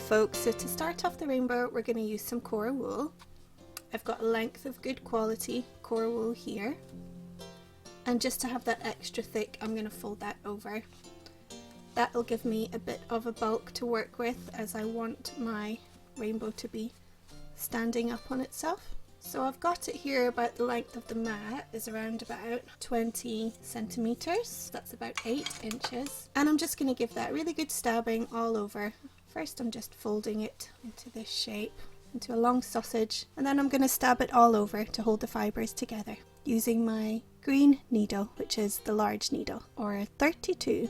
folks, so to start off the rainbow we're going to use some Kora wool. I've got a length of good quality Kora wool here, and just to have that extra thick I'm going to fold that over. That'll give me a bit of a bulk to work with, as I want my rainbow to be standing up on itself. So I've got it here about the length of the mat is around about 20 centimeters. That's about 8 inches. And I'm just going to give that really good stabbing all over. First I'm just folding it into this shape, into a long sausage, and then I'm going to stab it all over to hold the fibres together using my green needle, which is the large needle, or a 32.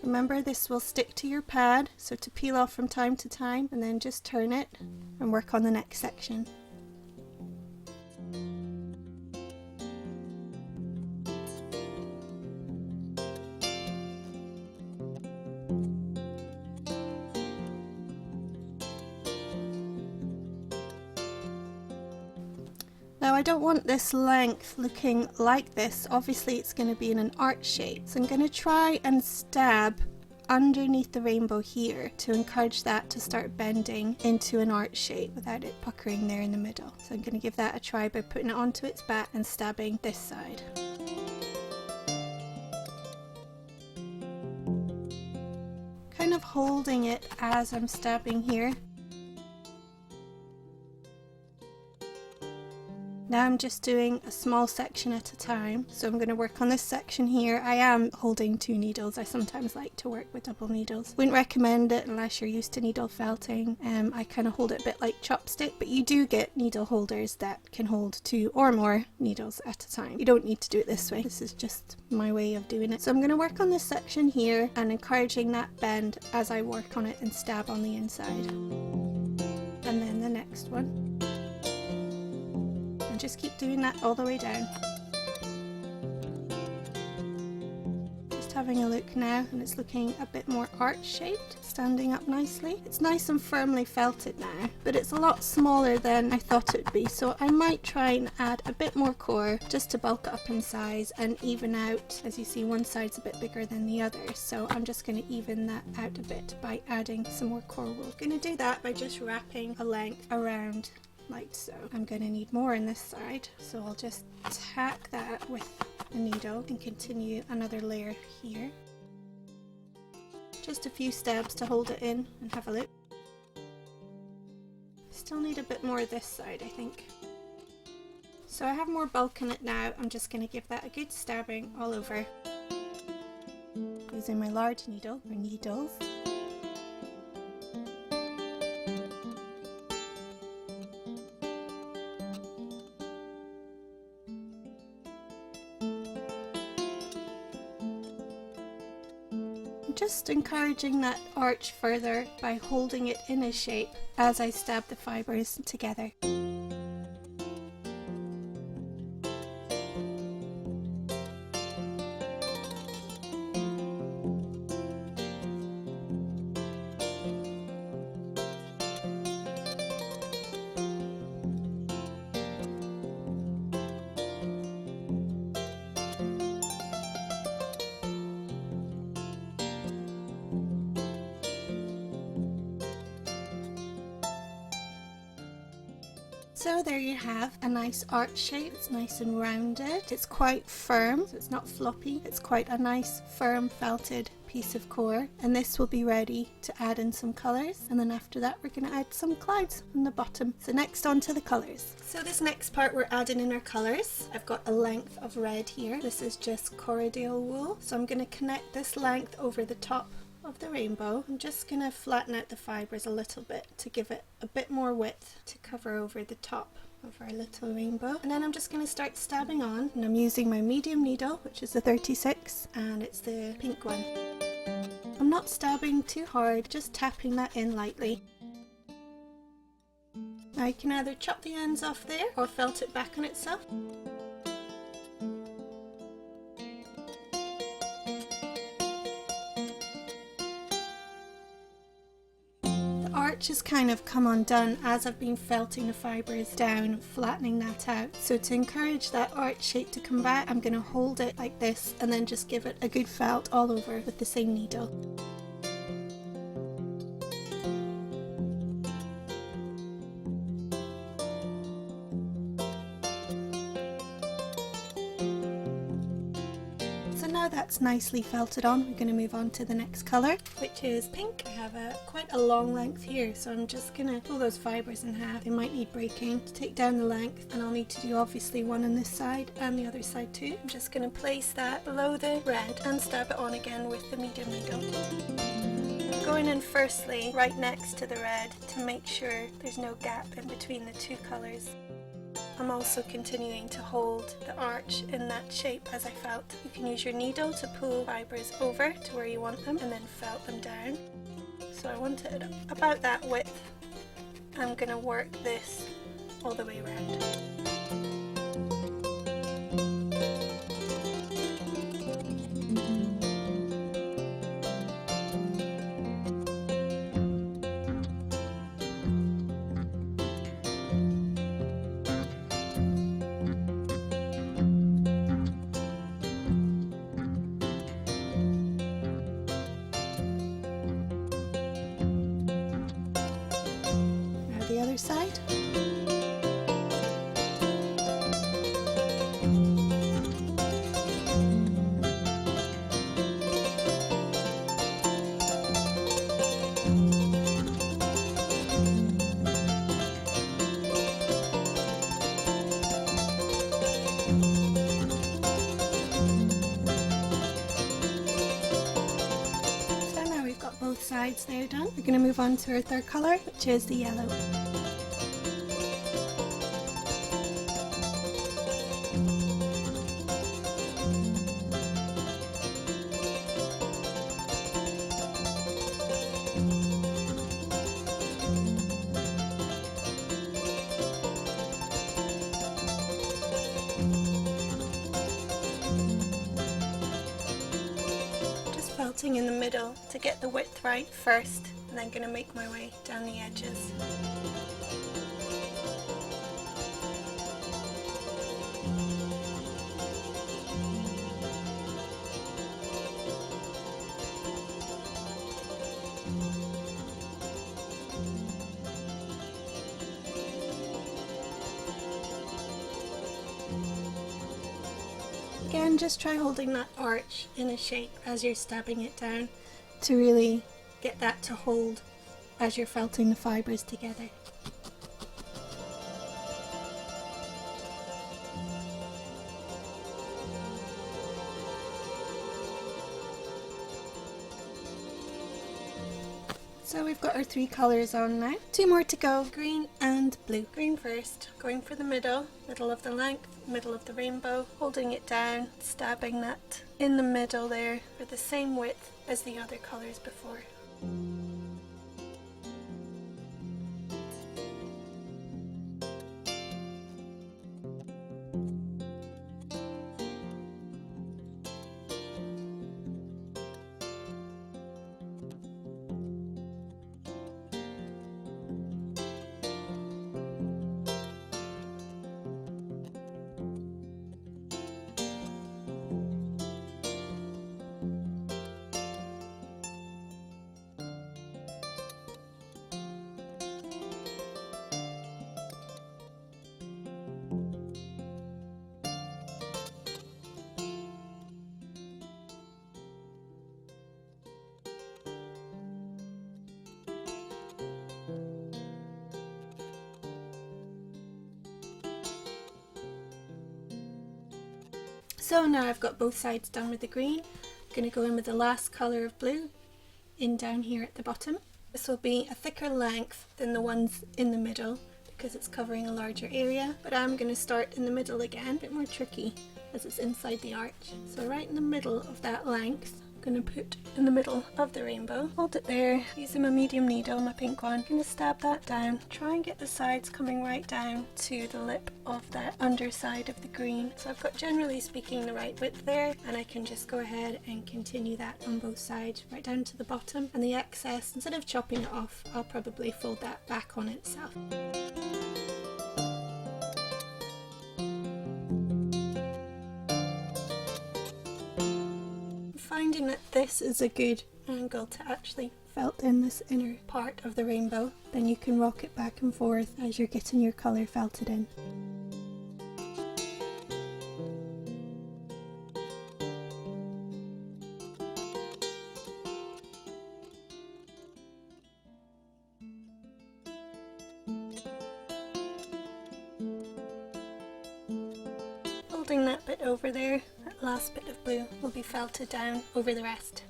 Remember, this will stick to your pad, so to peel off from time to time, and then just turn it and work on the next section. Now I don't want this length looking like this, obviously it's going to be in an arch shape, so I'm going to try and stab underneath the rainbow here to encourage that to start bending into an arch shape without it puckering there in the middle. So I'm going to give that a try by putting it onto its back and stabbing this side. Kind of holding it as I'm stabbing here. Now I'm just doing a small section at a time, so I'm going to work on this section here. I am holding 2 needles. I sometimes like to work with double needles. Wouldn't recommend it unless you're used to needle felting. I kind of hold it a bit like chopstick, but you do get needle holders that can hold 2 or more needles at a time. You don't need to do it this way. This is just my way of doing it. So I'm going to work on this section here and encouraging that bend as I work on it and stab on the inside. And then the next one. Just keep doing that all the way down. Just having a look now, and it's looking a bit more arch shaped, standing up nicely. It's nice and firmly felted now, but it's a lot smaller than I thought it would be, so I might try and add a bit more core just to bulk it up in size and even out. As you see, one side's a bit bigger than the other, so I'm just going to even that out a bit by adding some more core wool. I'm going to do that by just wrapping a length around like so. I'm going to need more on this side, so I'll just tack that with a needle and continue another layer here. Just a few stabs to hold it in and have a look. Still need a bit more this side, I think. So I have more bulk in it now. I'm just going to give that a good stabbing all over using my large needle, or needles. Just encouraging that arch further by holding it in a shape as I stab the fibres together. So there you have a nice arch shape. It's nice and rounded. It's quite firm, so it's not floppy. It's quite a nice firm felted piece of core, and this will be ready to add in some colours, and then after that we're going to add some clouds on the bottom. So next on to the colours. So this next part we're adding in our colours. I've got a length of red here. This is just corridale wool, so I'm going to connect this length over the top of the rainbow. I'm just going to flatten out the fibres a little bit to give it a bit more width to cover over the top of our little rainbow, and then I'm just going to start stabbing on, and I'm using my medium needle, which is the 36, and it's the pink one. I'm not stabbing too hard, just tapping that in lightly. Now you can either chop the ends off there or felt it back on itself. arch has kind of come undone as I've been felting the fibres down, flattening that out. So to encourage that arch shape to come back, I'm going to hold it like this and then just give it a good felt all over with the same needle. Now that's nicely felted on, we're going to move on to the next colour, which is pink. I have quite a long length here, so I'm just going to pull those fibres in half. They might need breaking to take down the length, and I'll need to do obviously one on this side and the other side too. I'm just going to place that below the red and stab it on again with the medium needle. Going in firstly right next to the red to make sure there's no gap in between the two colours. I'm also continuing to hold the arch in that shape as I felt. You can use your needle to pull fibres over to where you want them and then felt them down. So I want it about that width. I'm going to work this all the way around. The other side. So now we've got both sides there done. We're going to move on to our third colour, which is the yellow. Felting in the middle to get the width right first, and then going to make my way down the edges. Again, just try holding that arch in a shape as you're stabbing it down to really get that to hold as you're felting the fibres together. So we've got our three colours on now. Two more to go, green and blue. Green first, going for the middle of the length, middle of the rainbow, holding it down, stabbing that in the middle there for the same width as the other colours before. So now I've got both sides done with the green. I'm going to go in with the last colour of blue in down here at the bottom. This will be a thicker length than the ones in the middle because it's covering a larger area, but I'm going to start in the middle again, a bit more tricky as it's inside the arch. So right in the middle of that length, I'm going to put in the middle of the rainbow. Hold it there, using my medium needle, my pink one. I'm going to stab that down, try and get the sides coming right down to the lip of that underside of the green. So I've got, generally speaking, the right width there, and I can just go ahead and continue that on both sides right down to the bottom. And the excess, instead of chopping it off, I'll probably fold that back on itself. Finding that this is a good angle to actually felt in this inner part of the rainbow, then you can rock it back and forth as you're getting your colour felted in. Holding that bit over there, that last bit of blue will be felted down over the rest.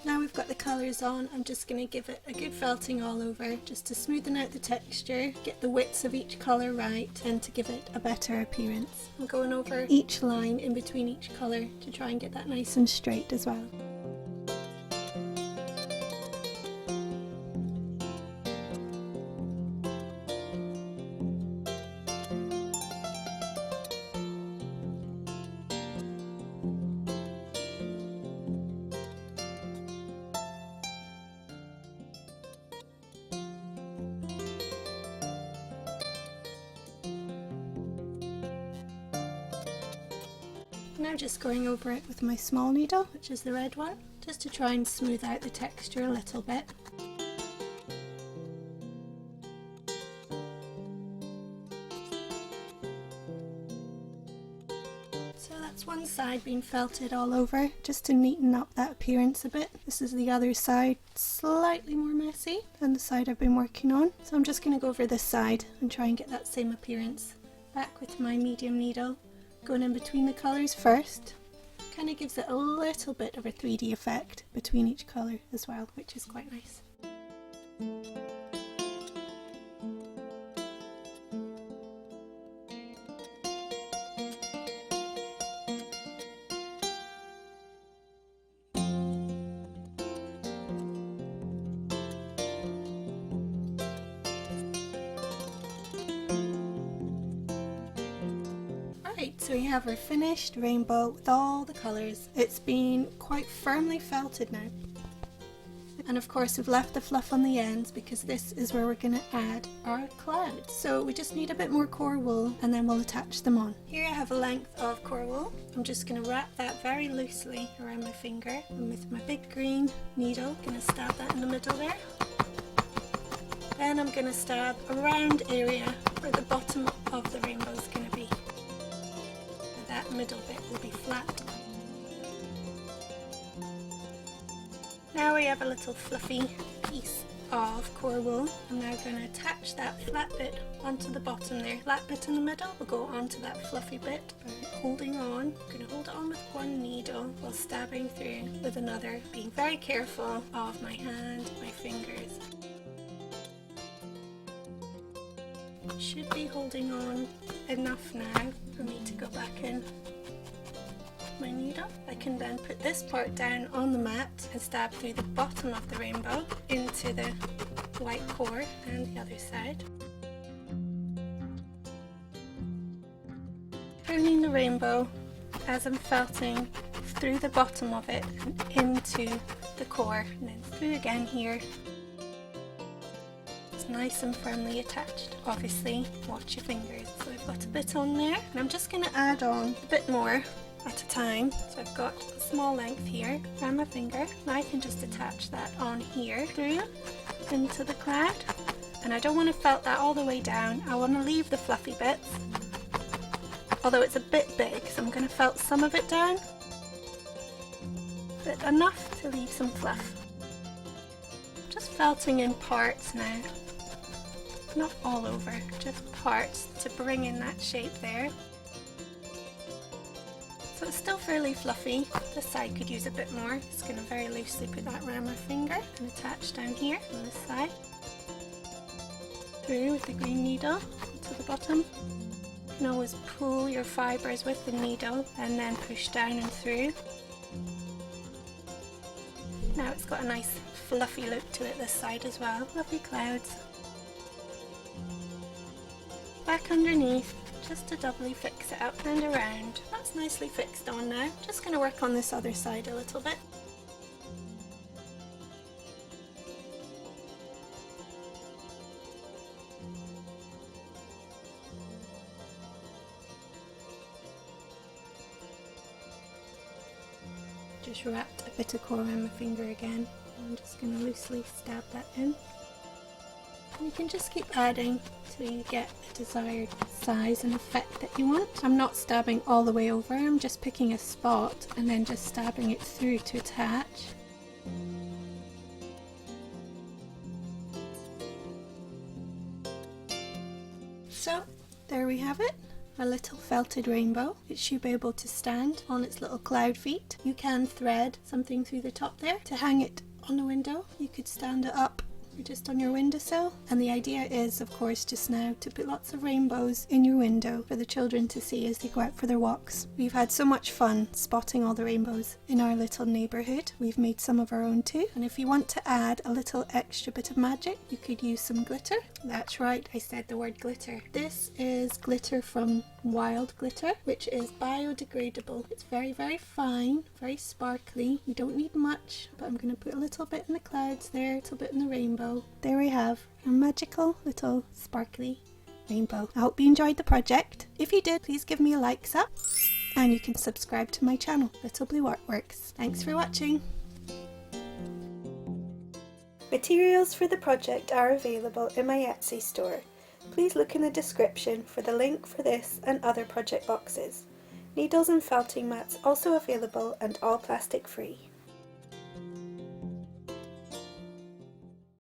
Now we've got the colours on, I'm just going to give it a good felting all over just to smoothen out the texture, get the widths of each colour right, and to give it a better appearance. I'm going over each line in between each colour to try and get that nice and straight as well. Now just going over it with my small needle, which is the red one, just to try and smooth out the texture a little bit. So that's one side being felted all over, just to neaten up that appearance a bit. This is the other side, slightly more messy than the side I've been working on. So I'm just going to go over this side and try and get that same appearance. Back with my medium needle, going in between the colours first. Kind of gives it a little bit of a 3D effect between each colour as well, which is quite nice. So we have our finished rainbow with all the colours. It's been quite firmly felted now. And of course we've left the fluff on the ends because this is where we're going to add our clouds. So we just need a bit more Kora wool and then we'll attach them on. Here I have a length of Kora wool. I'm just going to wrap that very loosely around my finger, and with my big green needle I'm going to stab that in the middle there. Then I'm going to stab a round area where the bottom of the rainbow is going to be. That middle bit will be flat. Now we have a little fluffy piece of Kora wool. I'm now going to attach that flat bit onto the bottom there. Flat bit in the middle will go onto that fluffy bit by holding on. I'm going to hold it on with one needle while stabbing through with another, being very careful of my hand, my fingers. Should be holding on enough now for me to go back in my needle. I can then put this part down on the mat and stab through the bottom of the rainbow into the white core and the other side. Turning the rainbow as I'm felting through the bottom of it and into the core, and then through again here. Nice and firmly attached. Obviously watch your fingers. So I've got a bit on there and I'm just going to add on a bit more at a time. So I've got a small length here around my finger, and I can just attach that on here through into the cloud. And I don't want to felt that all the way down. I want to leave the fluffy bits, although it's a bit big, so I'm going to felt some of it down, but enough to leave some fluff. Just felting in parts now. Not all over, just parts to bring in that shape there. So So it's still fairly fluffy. This side could use a bit more. Just going to very loosely put that around my finger and attach down here on this side. Through with the green needle to the bottom. You can always pull your fibres with the needle and then push down and through. Now it's got a nice fluffy look to it this side as well. Fluffy clouds. Back underneath, just to doubly fix it up and around. That's nicely fixed on now. Just going to work on this other side a little bit. Just wrapped a bit of Kora on my finger again. I'm just going to loosely stab that in. You can just keep adding till you get the desired size and effect that you want. I'm not stabbing all the way over, I'm just picking a spot and then just stabbing it through to attach. So there we have it. A little felted rainbow. It should be able to stand on its little cloud feet. You can thread something through the top there to hang it on the window. You could stand it up just on your windowsill, and the idea is of course just now to put lots of rainbows in your window for the children to see as they go out for their walks. We've had so much fun spotting all the rainbows in our little neighbourhood. We've made some of our own too, and if you want to add a little extra bit of magic, you could use some glitter. That's right, I said the word glitter. This is glitter from Wild Glitter, which is biodegradable. It's very, very fine, very sparkly. You don't need much, but I'm going to put a little bit in the clouds there, a little bit in the rainbow. There we have a magical little sparkly rainbow. I hope you enjoyed the project. If you did, please give me a like up, and you can subscribe to my channel, Little Blue Artworks. Thanks for watching. Materials for the project are available in my Etsy store. Please look in the description for the link for this and other project boxes. Needles and felting mats also available and all plastic free.